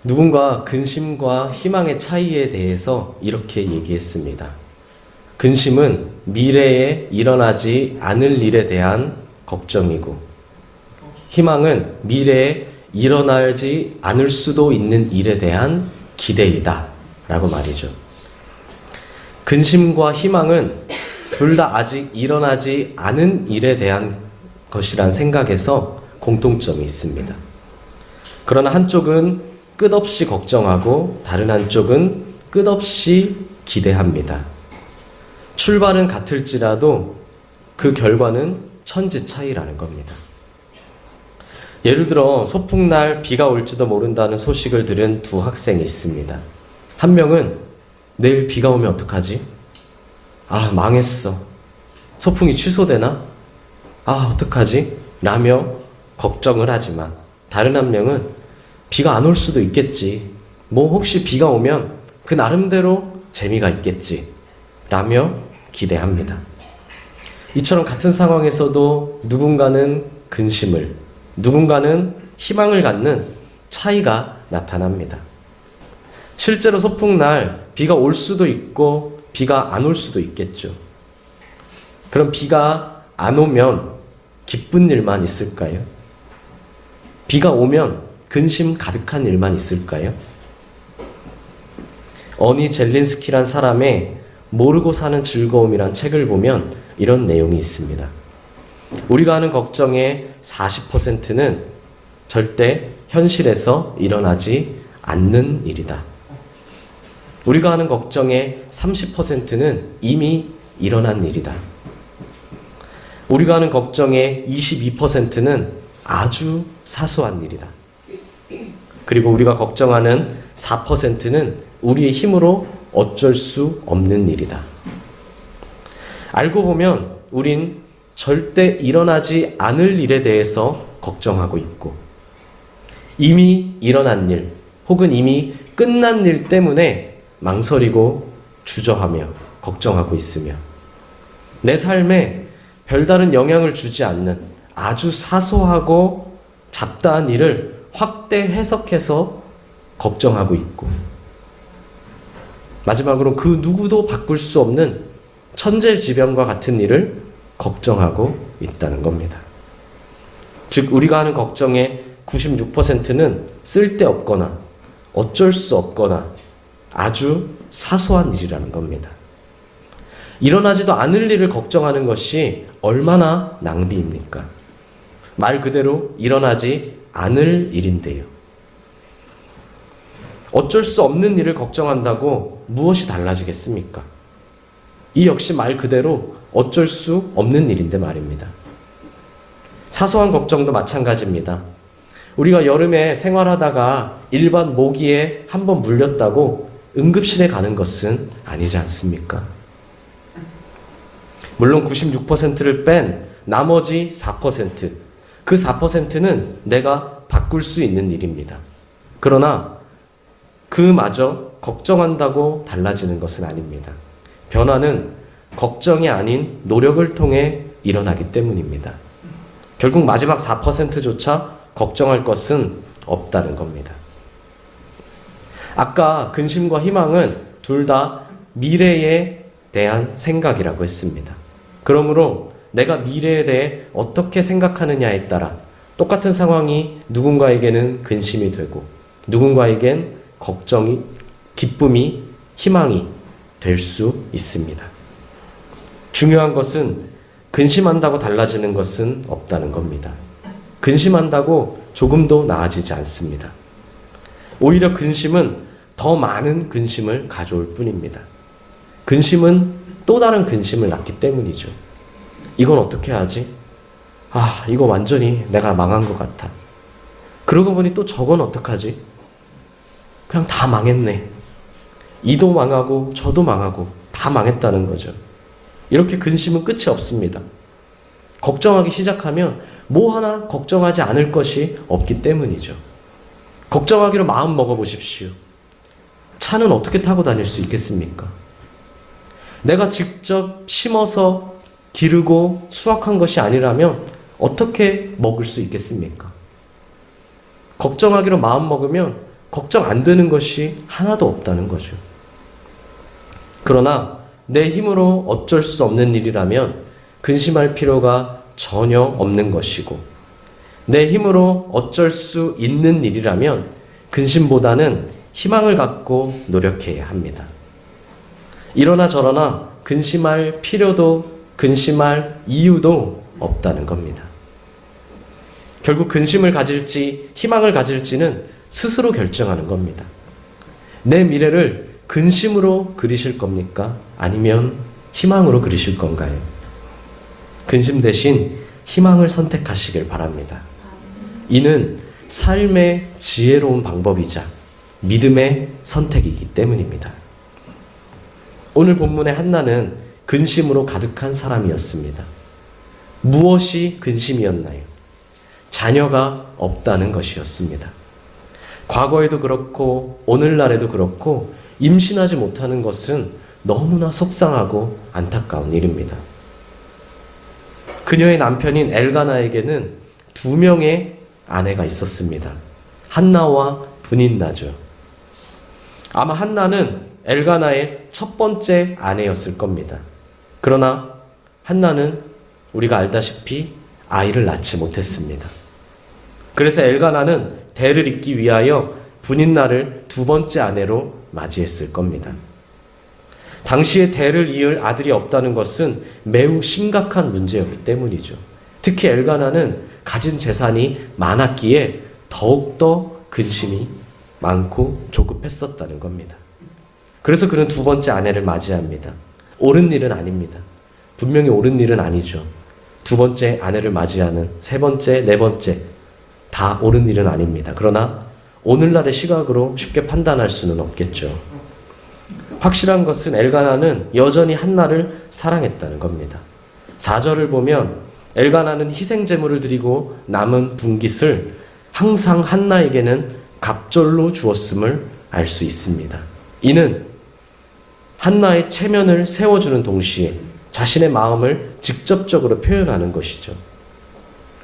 누군가 근심과 희망의 차이에 대해서 이렇게 얘기했습니다. 근심은 미래에 일어나지 않을 일에 대한 걱정이고, 희망은 미래에 일어나지 않을 수도 있는 일에 대한 기대이다 라고 말이죠. 근심과 희망은 둘 다 아직 일어나지 않은 일에 대한 것이란 생각에서 공통점이 있습니다. 그러나 한쪽은 끝없이 걱정하고 다른 한쪽은 끝없이 기대합니다. 출발은 같을지라도 그 결과는 천지 차이라는 겁니다. 예를 들어 소풍날 비가 올지도 모른다는 소식을 들은 두 학생이 있습니다. 한 명은 내일 비가 오면 어떡하지? 아, 망했어. 소풍이 취소되나? 아, 어떡하지? 라며 걱정을 하지만, 다른 한 명은 비가 안 올 수도 있겠지. 뭐 혹시 비가 오면 그 나름대로 재미가 있겠지. 라며 기대합니다. 이처럼 같은 상황에서도 누군가는 근심을, 누군가는 희망을 갖는 차이가 나타납니다. 실제로 소풍날 비가 올 수도 있고 비가 안 올 수도 있겠죠. 그럼 비가 안 오면 기쁜 일만 있을까요? 비가 오면 근심 가득한 일만 있을까요? 어니 젤린스키란 사람의 모르고 사는 즐거움이란 책을 보면 이런 내용이 있습니다. 우리가 하는 걱정의 40%는 절대 현실에서 일어나지 않는 일이다. 우리가 하는 걱정의 30%는 이미 일어난 일이다. 우리가 하는 걱정의 22%는 아주 사소한 일이다. 그리고 우리가 걱정하는 4%는 우리의 힘으로 어쩔 수 없는 일이다. 알고 보면 우린 절대 일어나지 않을 일에 대해서 걱정하고 있고, 이미 일어난 일 혹은 이미 끝난 일 때문에 망설이고 주저하며 걱정하고 있으며, 내 삶에 별다른 영향을 주지 않는 아주 사소하고 잡다한 일을 확대 해석해서 걱정하고 있고, 마지막으로 그 누구도 바꿀 수 없는 천재지변과 같은 일을 걱정하고 있다는 겁니다. 즉, 우리가 하는 걱정의 96%는 쓸데없거나 어쩔 수 없거나 아주 사소한 일이라는 겁니다. 일어나지도 않을 일을 걱정하는 것이 얼마나 낭비입니까? 말 그대로 일어나지 않을 일인데요. 어쩔 수 없는 일을 걱정한다고 무엇이 달라지겠습니까? 이 역시 말 그대로 어쩔 수 없는 일인데 말입니다. 사소한 걱정도 마찬가지입니다. 우리가 여름에 생활하다가 일반 모기에 한번 물렸다고 응급실에 가는 것은 아니지 않습니까? 물론 96%를 뺀 나머지 4%, 그 4%는 내가 바꿀 수 있는 일입니다. 그러나 그마저 걱정한다고 달라지는 것은 아닙니다. 변화는 걱정이 아닌 노력을 통해 일어나기 때문입니다. 결국 마지막 4%조차 걱정할 것은 없다는 겁니다. 아까 근심과 희망은 둘 다 미래에 대한 생각이라고 했습니다. 그러므로 내가 미래에 대해 어떻게 생각하느냐에 따라 똑같은 상황이 누군가에게는 근심이 되고 누군가에겐 걱정이, 기쁨이, 희망이 될 수 있습니다. 중요한 것은 근심한다고 달라지는 것은 없다는 겁니다. 근심한다고 조금도 나아지지 않습니다. 오히려 근심은 더 많은 근심을 가져올 뿐입니다. 근심은 또 다른 근심을 낳기 때문이죠. 이건 어떻게 하지? 아, 이거 완전히 내가 망한 것 같아. 그러고 보니 또 저건 어떡하지? 그냥 다 망했네. 이도 망하고 저도 망하고 다 망했다는 거죠. 이렇게 근심은 끝이 없습니다. 걱정하기 시작하면 뭐 하나 걱정하지 않을 것이 없기 때문이죠. 걱정하기로 마음 먹어보십시오. 차는 어떻게 타고 다닐 수 있겠습니까? 내가 직접 심어서 기르고 수확한 것이 아니라면 어떻게 먹을 수 있겠습니까? 걱정하기로 마음 먹으면 걱정 안 되는 것이 하나도 없다는 거죠. 그러나 내 힘으로 어쩔 수 없는 일이라면 근심할 필요가 전혀 없는 것이고, 내 힘으로 어쩔 수 있는 일이라면 근심보다는 희망을 갖고 노력해야 합니다. 이러나 저러나 근심할 필요도 근심할 이유도 없다는 겁니다. 결국 근심을 가질지 희망을 가질지는 스스로 결정하는 겁니다. 내 미래를 근심으로 그리실 겁니까? 아니면 희망으로 그리실 건가요? 근심 대신 희망을 선택하시길 바랍니다. 이는 삶의 지혜로운 방법이자 믿음의 선택이기 때문입니다. 오늘 본문의 한나는 근심으로 가득한 사람이었습니다. 무엇이 근심이었나요? 자녀가 없다는 것이었습니다. 과거에도 그렇고 오늘날에도 그렇고 임신하지 못하는 것은 너무나 속상하고 안타까운 일입니다. 그녀의 남편인 엘가나에게는 2명의 아내가 있었습니다. 한나와 브닌나죠. 아마 한나는 엘가나의 첫 번째 아내였을 겁니다. 그러나 한나는 우리가 알다시피 아이를 낳지 못했습니다. 그래서 엘가나는 대를 잇기 위하여 브닌나를 2번째 아내로 맞이했을 겁니다. 당시에 대를 이을 아들이 없다는 것은 매우 심각한 문제였기 때문이죠. 특히 엘가나는 가진 재산이 많았기에 더욱더 근심이 많고 조급했었다는 겁니다. 그래서 그는 2번째 아내를 맞이합니다. 옳은 일은 아닙니다. 분명히 옳은 일은 아니죠. 2번째 아내를 맞이하는 3번째, 4번째 다 옳은 일은 아닙니다. 그러나 오늘날의 시각으로 쉽게 판단할 수는 없겠죠. 확실한 것은 엘가나는 여전히 한나를 사랑했다는 겁니다. 4절을 보면 엘가나는 희생제물을 드리고 남은 분깃을 항상 한나에게는 갑절로 주었음을 알 수 있습니다. 이는 한나의 체면을 세워주는 동시에 자신의 마음을 직접적으로 표현하는 것이죠.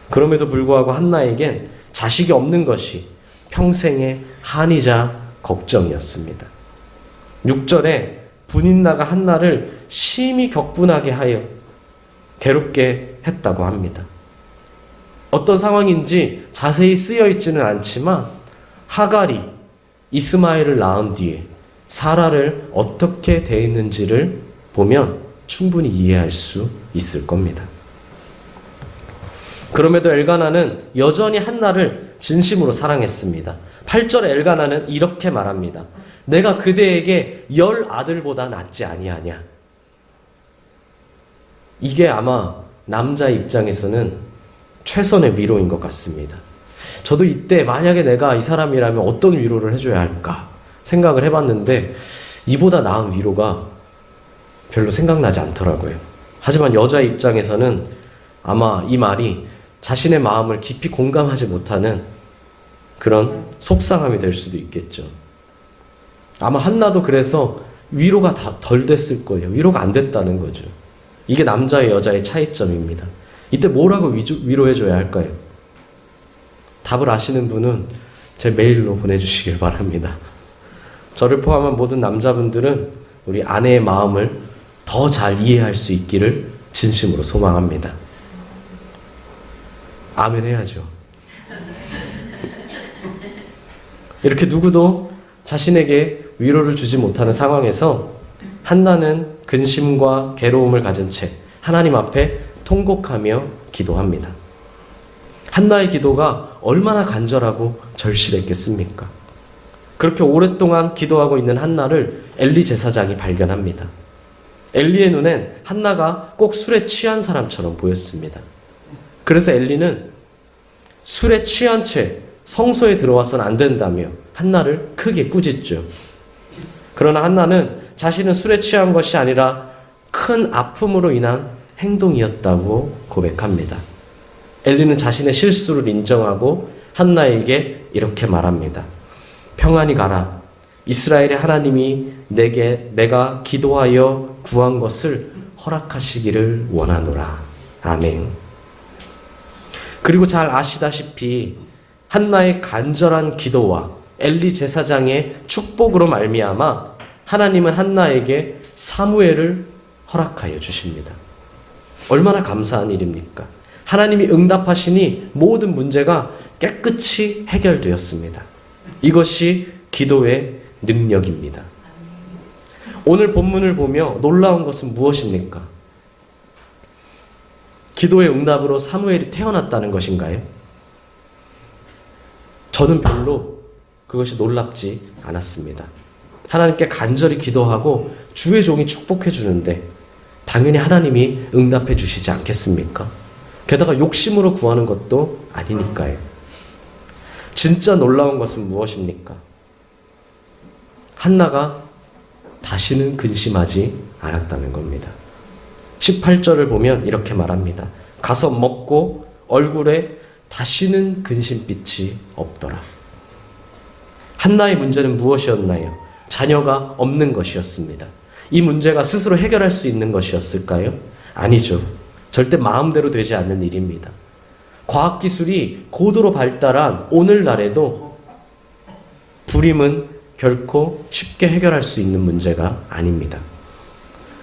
그럼에도 불구하고 한나에겐 자식이 없는 것이 평생의 한이자 걱정이었습니다. 6절에 브닌나가 한나를 심히 격분하게 하여 괴롭게 했다고 합니다. 어떤 상황인지 자세히 쓰여 있지는 않지만 하갈이 이스마엘을 낳은 뒤에 사라를 어떻게 대했는지를 보면 충분히 이해할 수 있을 겁니다. 그럼에도 엘가나는 여전히 한나를 진심으로 사랑했습니다. 8절에 엘가나는 이렇게 말합니다. 내가 그대에게 10 아들보다 낫지 아니하냐. 이게 아마 남자의 입장에서는 최선의 위로인 것 같습니다. 저도 이때 만약에 내가 이 사람이라면 어떤 위로를 해줘야 할까 생각을 해봤는데 이보다 나은 위로가 별로 생각나지 않더라고요. 하지만 여자의 입장에서는 아마 이 말이 자신의 마음을 깊이 공감하지 못하는 그런 속상함이 될 수도 있겠죠. 아마 한나도 그래서 위로가 다 덜 됐을 거예요. 위로가 안 됐다는 거죠. 이게 남자의 여자의 차이점입니다. 이때 뭐라고 위로해줘야 할까요? 답을 아시는 분은 제 메일로 보내주시길 바랍니다. 저를 포함한 모든 남자분들은 우리 아내의 마음을 더 잘 이해할 수 있기를 진심으로 소망합니다. 아멘 해야죠. 이렇게 누구도 자신에게 위로를 주지 못하는 상황에서 한나는 근심과 괴로움을 가진 채 하나님 앞에 통곡하며 기도합니다. 한나의 기도가 얼마나 간절하고 절실했겠습니까? 그렇게 오랫동안 기도하고 있는 한나를 엘리 제사장이 발견합니다. 엘리의 눈엔 한나가 꼭 술에 취한 사람처럼 보였습니다. 그래서 엘리는 술에 취한 채 성소에 들어와서는 안 된다며 한나를 크게 꾸짖죠. 그러나 한나는 자신은 술에 취한 것이 아니라 큰 아픔으로 인한 행동이었다고 고백합니다. 엘리는 자신의 실수를 인정하고 한나에게 이렇게 말합니다. 평안히 가라. 이스라엘의 하나님이 내가 기도하여 구한 것을 허락하시기를 원하노라. 아멘. 그리고 잘 아시다시피 한나의 간절한 기도와 엘리 제사장의 축복으로 말미암아 하나님은 한나에게 사무엘을 허락하여 주십니다. 얼마나 감사한 일입니까? 하나님이 응답하시니 모든 문제가 깨끗이 해결되었습니다. 이것이 기도의 능력입니다. 오늘 본문을 보며 놀라운 것은 무엇입니까? 기도의 응답으로 사무엘이 태어났다는 것인가요? 저는 별로 그것이 놀랍지 않았습니다. 하나님께 간절히 기도하고 주의 종이 축복해 주는데 당연히 하나님이 응답해 주시지 않겠습니까? 게다가 욕심으로 구하는 것도 아니니까요. 진짜 놀라운 것은 무엇입니까? 한나가 다시는 근심하지 않았다는 겁니다. 18절을 보면 이렇게 말합니다. 가서 먹고 얼굴에 다시는 근심빛이 없더라. 한나의 문제는 무엇이었나요? 자녀가 없는 것이었습니다. 이 문제가 스스로 해결할 수 있는 것이었을까요? 아니죠. 절대 마음대로 되지 않는 일입니다. 과학기술이 고도로 발달한 오늘날에도 불임은 결코 쉽게 해결할 수 있는 문제가 아닙니다.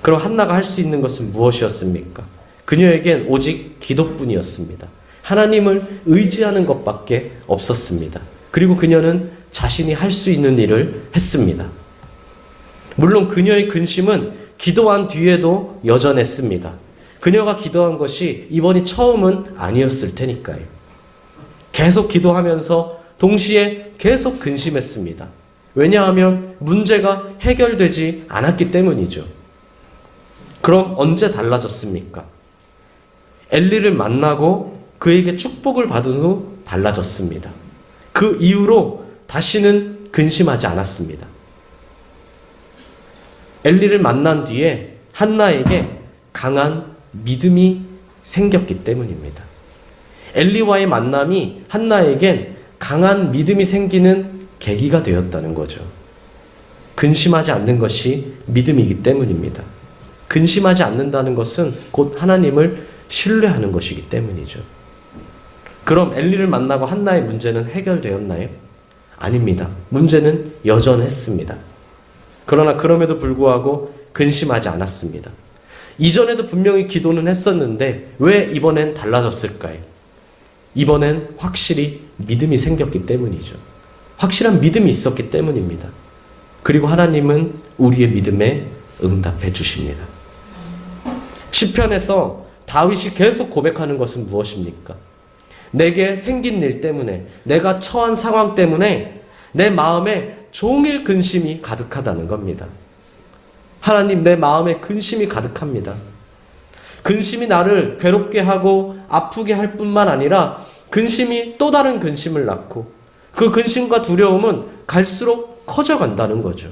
그럼 한나가 할 수 있는 것은 무엇이었습니까? 그녀에겐 오직 기도뿐이었습니다. 하나님을 의지하는 것밖에 없었습니다. 그리고 그녀는 자신이 할 수 있는 일을 했습니다. 물론 그녀의 근심은 기도한 뒤에도 여전했습니다. 그녀가 기도한 것이 이번이 처음은 아니었을 테니까요. 계속 기도하면서 동시에 계속 근심했습니다. 왜냐하면 문제가 해결되지 않았기 때문이죠. 그럼 언제 달라졌습니까? 엘리를 만나고 그에게 축복을 받은 후 달라졌습니다. 그 이후로 다시는 근심하지 않았습니다. 엘리를 만난 뒤에 한나에게 강한 믿음이 생겼기 때문입니다. 엘리와의 만남이 한나에겐 강한 믿음이 생기는 계기가 되었다는 거죠. 근심하지 않는 것이 믿음이기 때문입니다. 근심하지 않는다는 것은 곧 하나님을 신뢰하는 것이기 때문이죠. 그럼 엘리를 만나고 한나의 문제는 해결되었나요? 아닙니다. 문제는 여전했습니다. 그러나 그럼에도 불구하고 근심하지 않았습니다. 이전에도 분명히 기도는 했었는데 왜 이번엔 달라졌을까요? 이번엔 확실히 믿음이 생겼기 때문이죠. 확실한 믿음이 있었기 때문입니다. 그리고 하나님은 우리의 믿음에 응답해 주십니다. 시편에서 다윗이 계속 고백하는 것은 무엇입니까? 내게 생긴 일 때문에, 내가 처한 상황 때문에 내 마음에 종일 근심이 가득하다는 겁니다. 하나님, 내 마음에 근심이 가득합니다. 근심이 나를 괴롭게 하고 아프게 할 뿐만 아니라 근심이 또 다른 근심을 낳고 그 근심과 두려움은 갈수록 커져간다는 거죠.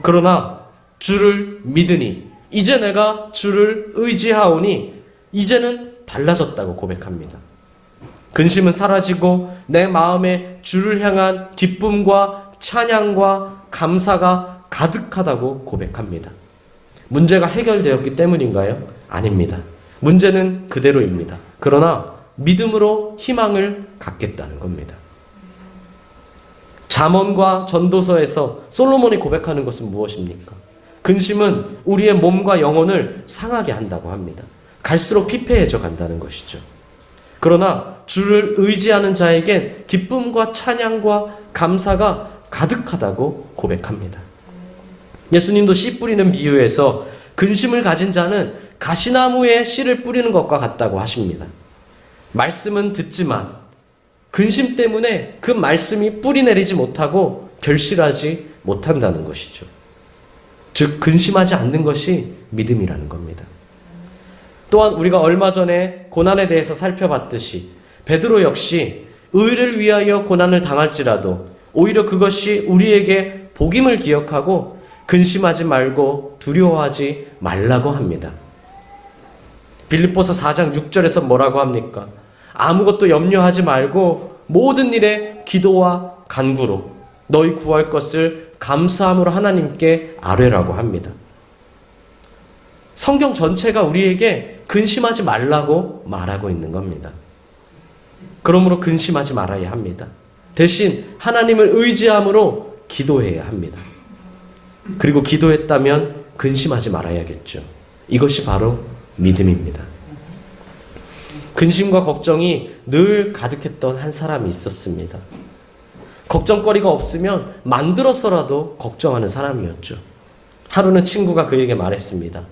그러나 주를 믿으니 이제 내가 주를 의지하오니 이제는 달라졌다고 고백합니다. 근심은 사라지고 내 마음에 주를 향한 기쁨과 찬양과 감사가 가득하다고 고백합니다. 문제가 해결되었기 때문인가요? 아닙니다. 문제는 그대로입니다. 그러나 믿음으로 희망을 갖겠다는 겁니다. 잠언과 전도서에서 솔로몬이 고백하는 것은 무엇입니까? 근심은 우리의 몸과 영혼을 상하게 한다고 합니다. 갈수록 피폐해져 간다는 것이죠. 그러나 주를 의지하는 자에겐 기쁨과 찬양과 감사가 가득하다고 고백합니다. 예수님도 씨 뿌리는 비유에서 근심을 가진 자는 가시나무에 씨를 뿌리는 것과 같다고 하십니다. 말씀은 듣지만 근심 때문에 그 말씀이 뿌리 내리지 못하고 결실하지 못한다는 것이죠. 즉 근심하지 않는 것이 믿음이라는 겁니다. 또한 우리가 얼마 전에 고난에 대해서 살펴봤듯이 베드로 역시 의를 위하여 고난을 당할지라도 오히려 그것이 우리에게 복임을 기억하고 근심하지 말고 두려워하지 말라고 합니다. 빌립보서 4장 6절에서 뭐라고 합니까? 아무것도 염려하지 말고 모든 일에 기도와 간구로 너희 구할 것을 감사함으로 하나님께 아뢰라고 합니다. 성경 전체가 우리에게 근심하지 말라고 말하고 있는 겁니다. 그러므로 근심하지 말아야 합니다. 대신 하나님을 의지함으로 기도해야 합니다. 그리고 기도했다면 근심하지 말아야겠죠. 이것이 바로 믿음입니다. 근심과 걱정이 늘 가득했던 한 사람이 있었습니다. 걱정거리가 없으면 만들어서라도 걱정하는 사람이었죠. 하루는 친구가 그에게 말했습니다.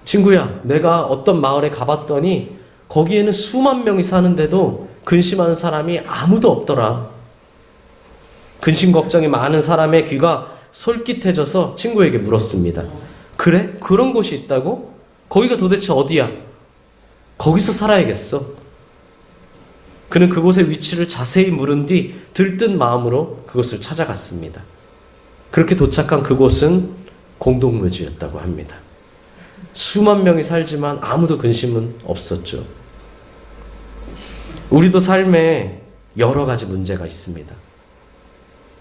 친구야, 내가 어떤 마을에 가봤더니 거기에는 수만 명이 사는데도 근심하는 사람이 아무도 없더라. 근심 걱정이 많은 사람의 귀가 솔깃해져서 친구에게 물었습니다. 그래? 그런 곳이 있다고? 거기가 도대체 어디야? 거기서 살아야겠어. 그는 그곳의 위치를 자세히 물은 뒤 들뜬 마음으로 그곳을 찾아갔습니다. 그렇게 도착한 그곳은 공동묘지였다고 합니다. 수만 명이 살지만 아무도 근심은 없었죠. 우리도 삶에 여러 가지 문제가 있습니다.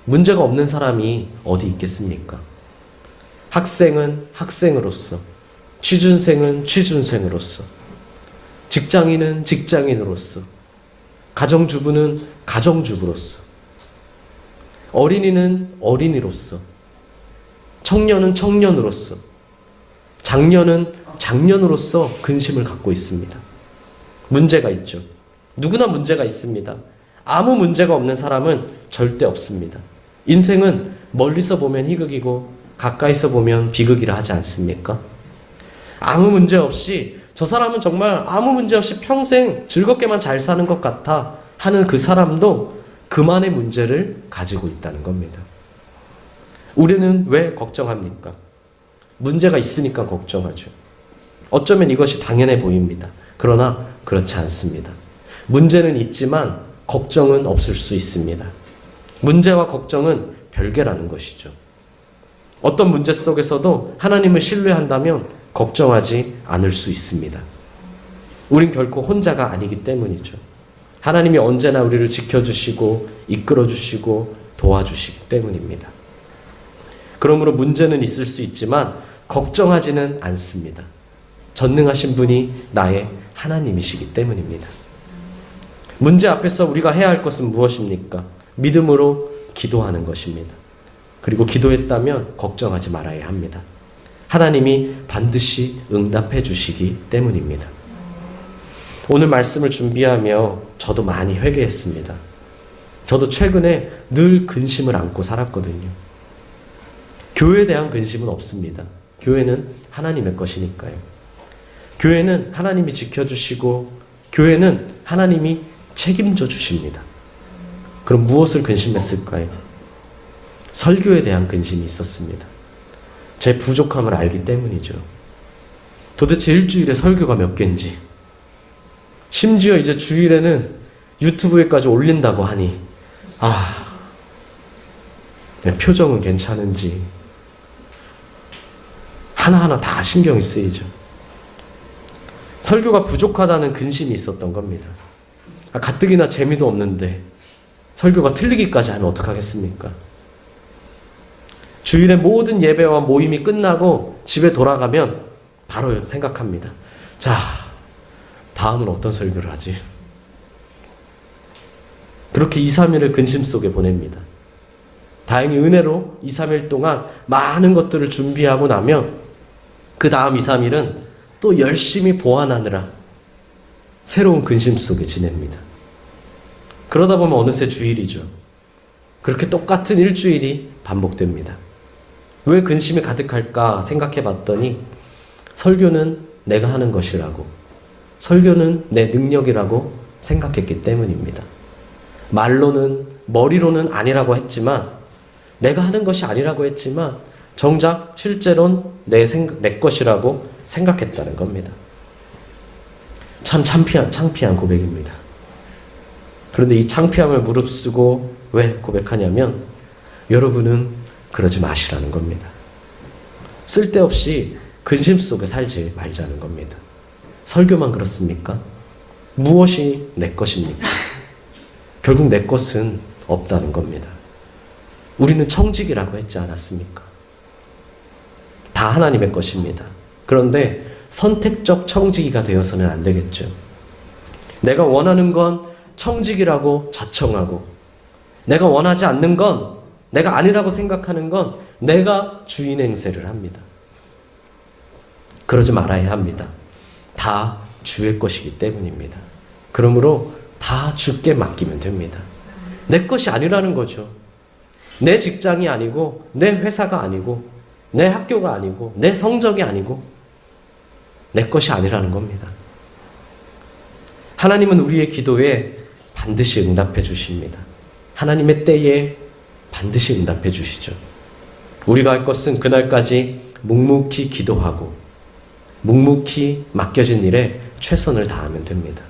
문제가 없는 사람이 어디 있겠습니까? 학생은 학생으로서, 취준생은 취준생으로서, 직장인은 직장인으로서, 가정주부는 가정주부로서, 어린이는 어린이로서, 청년은 청년으로서, 장년은 장년으로서 근심을 갖고 있습니다. 문제가 있죠. 누구나 문제가 있습니다. 아무 문제가 없는 사람은 절대 없습니다. 인생은 멀리서 보면 희극이고 가까이서 보면 비극이라 하지 않습니까? 아무 문제 없이 저 사람은 정말 아무 문제 없이 평생 즐겁게만 잘 사는 것 같아 하는 그 사람도 그만의 문제를 가지고 있다는 겁니다. 우리는 왜 걱정합니까? 문제가 있으니까 걱정하죠. 어쩌면 이것이 당연해 보입니다. 그러나 그렇지 않습니다. 문제는 있지만 걱정은 없을 수 있습니다. 문제와 걱정은 별개라는 것이죠. 어떤 문제 속에서도 하나님을 신뢰한다면 걱정하지 않을 수 있습니다. 우린 결코 혼자가 아니기 때문이죠. 하나님이 언제나 우리를 지켜주시고 이끌어주시고 도와주시기 때문입니다. 그러므로 문제는 있을 수 있지만 걱정하지는 않습니다. 전능하신 분이 나의 하나님이시기 때문입니다. 문제 앞에서 우리가 해야 할 것은 무엇입니까? 믿음으로 기도하는 것입니다. 그리고 기도했다면 걱정하지 말아야 합니다. 하나님이 반드시 응답해 주시기 때문입니다. 오늘 말씀을 준비하며 저도 많이 회개했습니다. 저도 최근에 늘 근심을 안고 살았거든요. 교회에 대한 근심은 없습니다. 교회는 하나님의 것이니까요. 교회는 하나님이 지켜주시고 교회는 하나님이 책임져 주십니다. 그럼 무엇을 근심했을까요? 설교에 대한 근심이 있었습니다. 제 부족함을 알기 때문이죠. 도대체 일주일에 설교가 몇 개인지, 심지어 이제 주일에는 유튜브에까지 올린다고 하니 내 표정은 괜찮은지 하나하나 다 신경이 쓰이죠. 설교가 부족하다는 근심이 있었던 겁니다. 가뜩이나 재미도 없는데 설교가 틀리기까지 하면 어떡하겠습니까? 주일에 모든 예배와 모임이 끝나고 집에 돌아가면 바로 생각합니다. 자, 다음은 어떤 설교를 하지? 그렇게 2, 3일을 근심 속에 보냅니다. 다행히 은혜로 2, 3일 동안 많은 것들을 준비하고 나면 그 다음 2, 3일은 또 열심히 보완하느라 새로운 근심 속에 지냅니다. 그러다 보면 어느새 주일이죠. 그렇게 똑같은 일주일이 반복됩니다. 왜 근심이 가득할까 생각해 봤더니 설교는 내가 하는 것이라고, 설교는 내 능력이라고 생각했기 때문입니다. 말로는, 머리로는 아니라고 했지만, 내가 하는 것이 아니라고 했지만 정작 실제로는 내 것이라고 생각했다는 겁니다. 참 창피한 고백입니다. 그런데 이 창피함을 무릅쓰고 왜 고백하냐면 여러분은 그러지 마시라는 겁니다. 쓸데없이 근심 속에 살지 말자는 겁니다. 설교만 그렇습니까? 무엇이 내 것입니까? 결국 내 것은 없다는 겁니다. 우리는 청직이라고 했지 않았습니까? 다 하나님의 것입니다. 그런데 선택적 청지기가 되어서는 안 되겠죠. 내가 원하는 건 청지기라고 자청하고 내가 원하지 않는 건, 내가 아니라고 생각하는 건 내가 주인 행세를 합니다. 그러지 말아야 합니다. 다 주의 것이기 때문입니다. 그러므로 다 주께 맡기면 됩니다. 내 것이 아니라는 거죠. 내 직장이 아니고, 내 회사가 아니고, 내 학교가 아니고, 내 성적이 아니고, 내 것이 아니라는 겁니다. 하나님은 우리의 기도에 반드시 응답해 주십니다. 하나님의 때에 반드시 응답해 주시죠. 우리가 할 것은 그날까지 묵묵히 기도하고 묵묵히 맡겨진 일에 최선을 다하면 됩니다.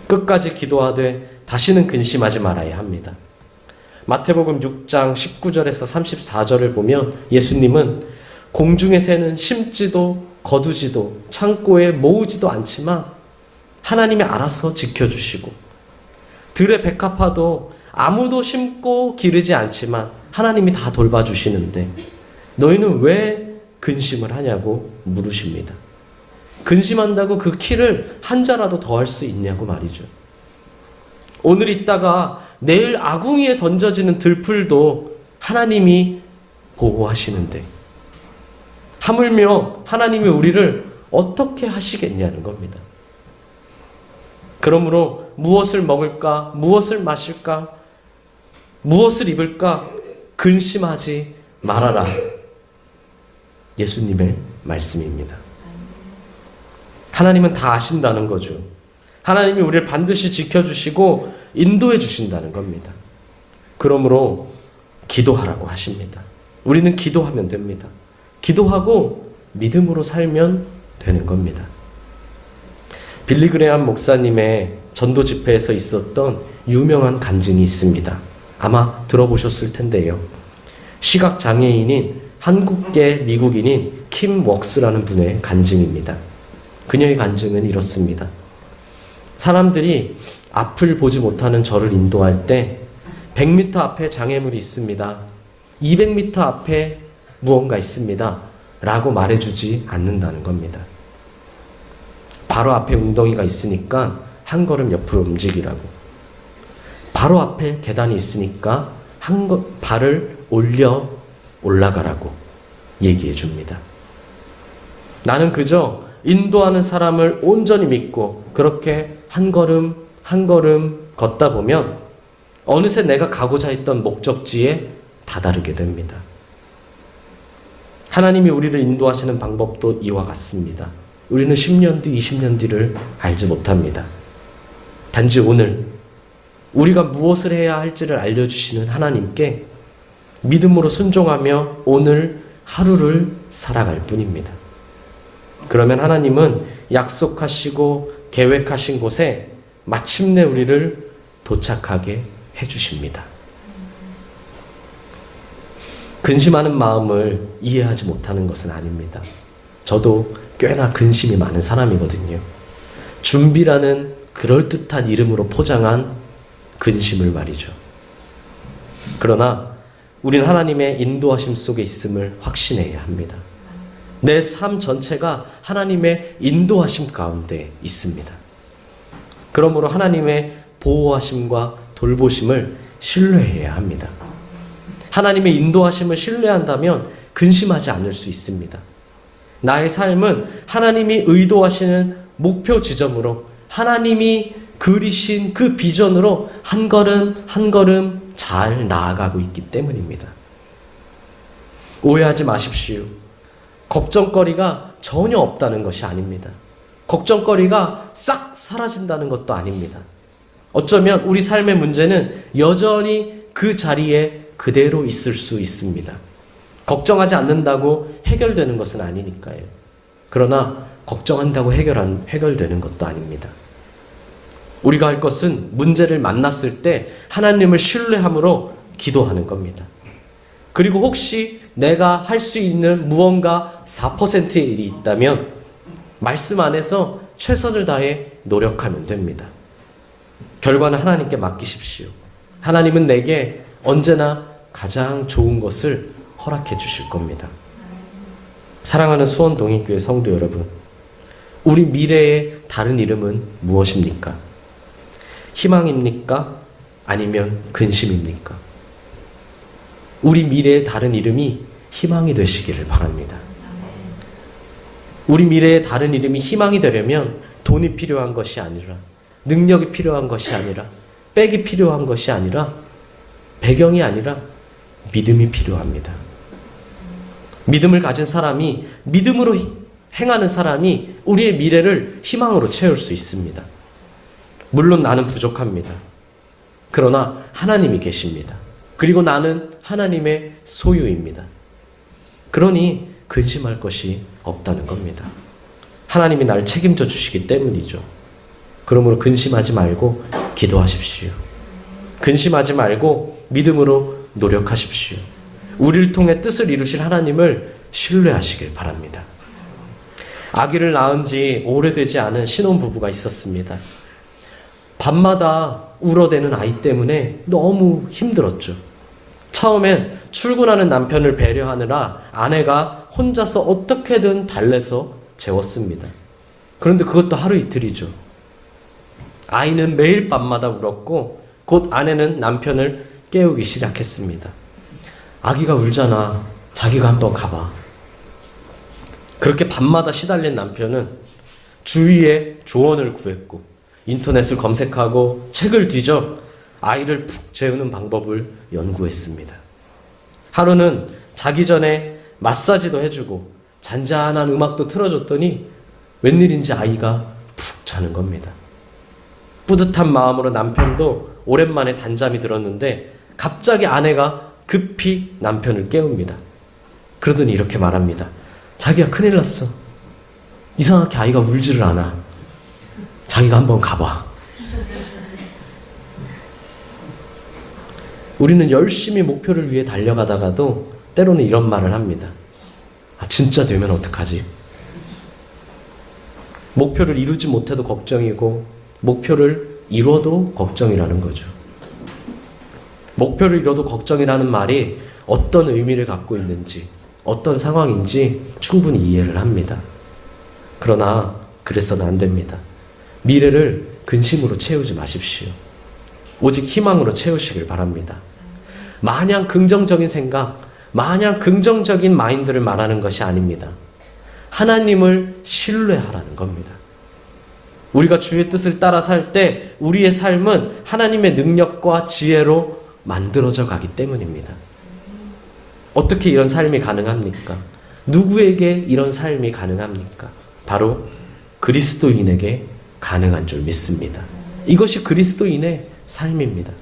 끝까지 기도하되 다시는 근심하지 말아야 합니다. 마태복음 6장 19절에서 34절을 보면 예수님은 공중의 새는 심지도 거두지도 창고에 모으지도 않지만 하나님이 알아서 지켜주시고, 들의 백합화도 아무도 심고 기르지 않지만 하나님이 다 돌봐주시는데 너희는 왜 근심을 하냐고 물으십니다. 근심한다고 그 키를 한 자라도 더 할 수 있냐고 말이죠. 오늘 있다가 내일 아궁이에 던져지는 들풀도 하나님이 보호하시는데 하물며 하나님이 우리를 어떻게 하시겠냐는 겁니다. 그러므로 무엇을 먹을까, 무엇을 마실까, 무엇을 입을까 근심하지 말아라. 예수님의 말씀입니다. 하나님은 다 아신다는 거죠. 하나님이 우리를 반드시 지켜주시고 인도해 주신다는 겁니다. 그러므로 기도하라고 하십니다. 우리는 기도하면 됩니다. 기도하고 믿음으로 살면 되는 겁니다. 빌리 그레함 목사님의 전도 집회에서 있었던 유명한 간증이 있습니다. 아마 들어보셨을 텐데요. 시각장애인인 한국계 미국인인 킴 웍스라는 분의 간증입니다. 그녀의 간증은 이렇습니다. 사람들이 앞을 보지 못하는 저를 인도할 때 100m 앞에 장애물이 있습니다. 200m 앞에 무언가 있습니다. 라고 말해주지 않는다는 겁니다. 바로 앞에 웅덩이가 있으니까 한 걸음 옆으로 움직이라고. 바로 앞에 계단이 있으니까 발을 올라가라고 얘기해 줍니다. 나는 그저 인도하는 사람을 온전히 믿고 그렇게 한 걸음 한 걸음 걷다 보면 어느새 내가 가고자 했던 목적지에 다다르게 됩니다. 하나님이 우리를 인도하시는 방법도 이와 같습니다. 우리는 10년 뒤, 20년 뒤를 알지 못합니다. 단지 오늘 우리가 무엇을 해야 할지를 알려주시는 하나님께 믿음으로 순종하며 오늘 하루를 살아갈 뿐입니다. 그러면 하나님은 약속하시고 계획하신 곳에 마침내 우리를 도착하게 해주십니다. 근심하는 마음을 이해하지 못하는 것은 아닙니다. 저도 꽤나 근심이 많은 사람이거든요. 준비라는 그럴듯한 이름으로 포장한 근심을 말이죠. 그러나 우린 하나님의 인도하심 속에 있음을 확신해야 합니다. 내 삶 전체가 하나님의 인도하심 가운데 있습니다. 그러므로 하나님의 보호하심과 돌보심을 신뢰해야 합니다. 하나님의 인도하심을 신뢰한다면 근심하지 않을 수 있습니다. 나의 삶은 하나님이 의도하시는 목표 지점으로 하나님이 그리신 그 비전으로 한 걸음 한 걸음 잘 나아가고 있기 때문입니다. 오해하지 마십시오. 걱정거리가 전혀 없다는 것이 아닙니다. 걱정거리가 싹 사라진다는 것도 아닙니다. 어쩌면 우리 삶의 문제는 여전히 그 자리에 그대로 있을 수 있습니다. 걱정하지 않는다고 해결되는 것은 아니니까요. 그러나 걱정한다고 해결되는 것도 아닙니다. 우리가 할 것은 문제를 만났을 때 하나님을 신뢰함으로 기도하는 겁니다. 그리고 혹시 내가 할 수 있는 무언가 4%의 일이 있다면 말씀 안에서 최선을 다해 노력하면 됩니다. 결과는 하나님께 맡기십시오. 하나님은 내게 언제나 가장 좋은 것을 허락해 주실 겁니다. 사랑하는 수원동인교회 성도 여러분, 우리 미래의 다른 이름은 무엇입니까? 희망입니까? 아니면 근심입니까? 우리 미래의 다른 이름이 희망이 되시기를 바랍니다. 우리 미래의 다른 이름이 희망이 되려면 돈이 필요한 것이 아니라, 능력이 필요한 것이 아니라, 백이 필요한 것이 아니라, 배경이 아니라 믿음이 필요합니다. 믿음을 가진 사람이, 믿음으로 행하는 사람이 우리의 미래를 희망으로 채울 수 있습니다. 물론 나는 부족합니다. 그러나 하나님이 계십니다. 그리고 나는 하나님의 소유입니다. 그러니 근심할 것이 없다는 겁니다. 하나님이 날 책임져 주시기 때문이죠. 그러므로 근심하지 말고 기도하십시오. 근심하지 말고 믿음으로 노력하십시오. 우리를 통해 뜻을 이루실 하나님을 신뢰하시길 바랍니다. 아기를 낳은 지 오래되지 않은 신혼부부가 있었습니다. 밤마다 울어대는 아이 때문에 너무 힘들었죠. 처음엔 출근하는 남편을 배려하느라 아내가 혼자서 어떻게든 달래서 재웠습니다. 그런데 그것도 하루 이틀이죠. 아이는 매일 밤마다 울었고 곧 아내는 남편을 깨우기 시작했습니다. 아기가 울잖아. 자기가 한번 가봐. 그렇게 밤마다 시달린 남편은 주위에 조언을 구했고 인터넷을 검색하고 책을 뒤져 아이를 푹 재우는 방법을 연구했습니다. 하루는 자기 전에 마사지도 해주고 잔잔한 음악도 틀어줬더니 웬일인지 아이가 푹 자는 겁니다. 뿌듯한 마음으로 남편도 오랜만에 단잠이 들었는데 갑자기 아내가 급히 남편을 깨웁니다. 그러더니 이렇게 말합니다. 자기야, 큰일 났어. 이상하게 아이가 울지를 않아. 자기가 한번 가봐. 우리는 열심히 목표를 위해 달려가다가도 때로는 이런 말을 합니다. 아, 진짜 되면 어떡하지? 목표를 이루지 못해도 걱정이고 목표를 이뤄도 걱정이라는 거죠. 목표를 이뤄도 걱정이라는 말이 어떤 의미를 갖고 있는지, 어떤 상황인지 충분히 이해를 합니다. 그러나 그래서는 안 됩니다. 미래를 근심으로 채우지 마십시오. 오직 희망으로 채우시길 바랍니다. 마냥 긍정적인 생각, 마냥 긍정적인 마인드를 말하는 것이 아닙니다. 하나님을 신뢰하라는 겁니다. 우리가 주의 뜻을 따라 살 때 우리의 삶은 하나님의 능력과 지혜로 만들어져 가기 때문입니다. 어떻게 이런 삶이 가능합니까? 누구에게 이런 삶이 가능합니까? 바로 그리스도인에게 가능한 줄 믿습니다. 이것이 그리스도인의 삶입니다.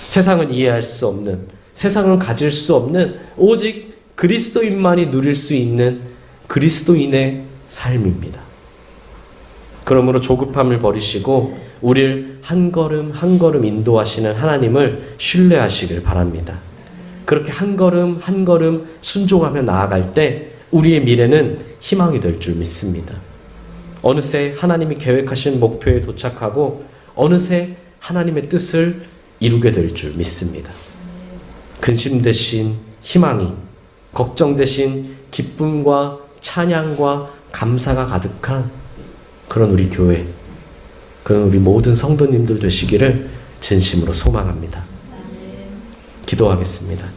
세상은 이해할 수 없는, 세상은 가질 수 없는 오직 그리스도인만이 누릴 수 있는 그리스도인의 삶입니다. 그러므로 조급함을 버리시고 우리를 한 걸음 한 걸음 인도하시는 하나님을 신뢰하시길 바랍니다. 그렇게 한 걸음 한 걸음 순종하며 나아갈 때 우리의 미래는 희망이 될 줄 믿습니다. 어느새 하나님이 계획하신 목표에 도착하고 어느새 하나님의 뜻을 이루게 될 줄 믿습니다. 근심 대신 희망이, 걱정 대신 기쁨과 찬양과 감사가 가득한 그런 우리 교회, 그런 우리 모든 성도님들 되시기를 진심으로 소망합니다. 기도하겠습니다.